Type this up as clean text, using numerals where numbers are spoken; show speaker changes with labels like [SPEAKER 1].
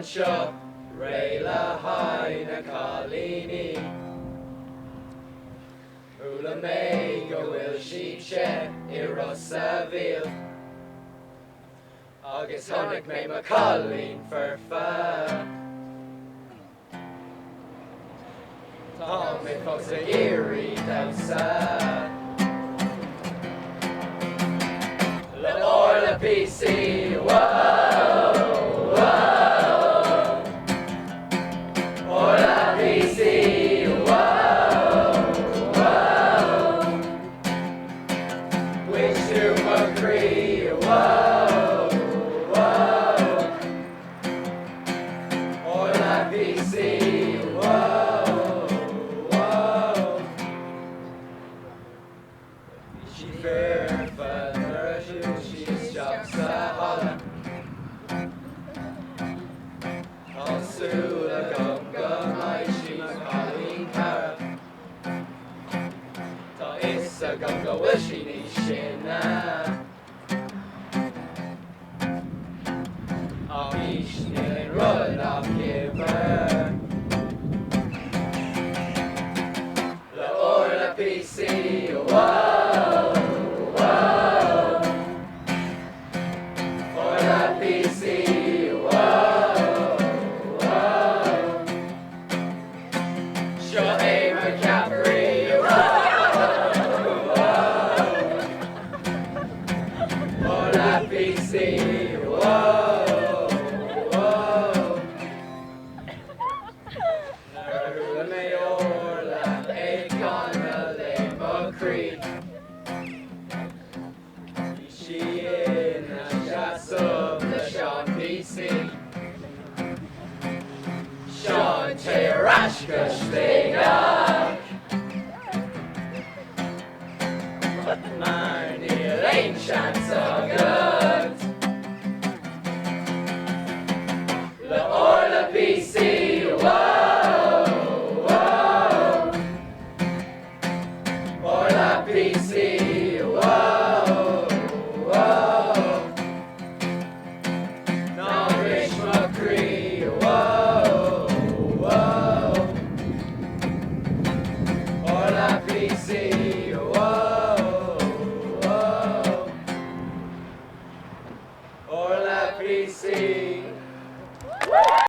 [SPEAKER 1] anseo réile haine cálíní Ula mé go bhfuil siad sé I Rosa Mhíl agus tháinig mé mo cálín fearfa Tá mé fós a géirí damsa Le orla PC, whoa, whoa Orla PC, whoa, whoa Which to agree, whoa, whoa Orla PC, whoa, whoa She fair father, she's just a holler Ansula gonga mai she's calling cara Ta issa gonga will she ni shina Amish nilin run off giver La orla PC, whoa, whoa Orla PC, whoa, whoa Sure aim a Capri, whoa, whoa Orla PC, whoa, whoa Narula me orla e gonna le mo creek She in a shots of the Sean PC Sean Terashka Stegak Maar Mhíl ain't chance so good Le orla PC, whoa, whoa Orla PC, whoa, whoa Norwich McCree, whoa, whoa Orla PC, whoa, whoa Orla PC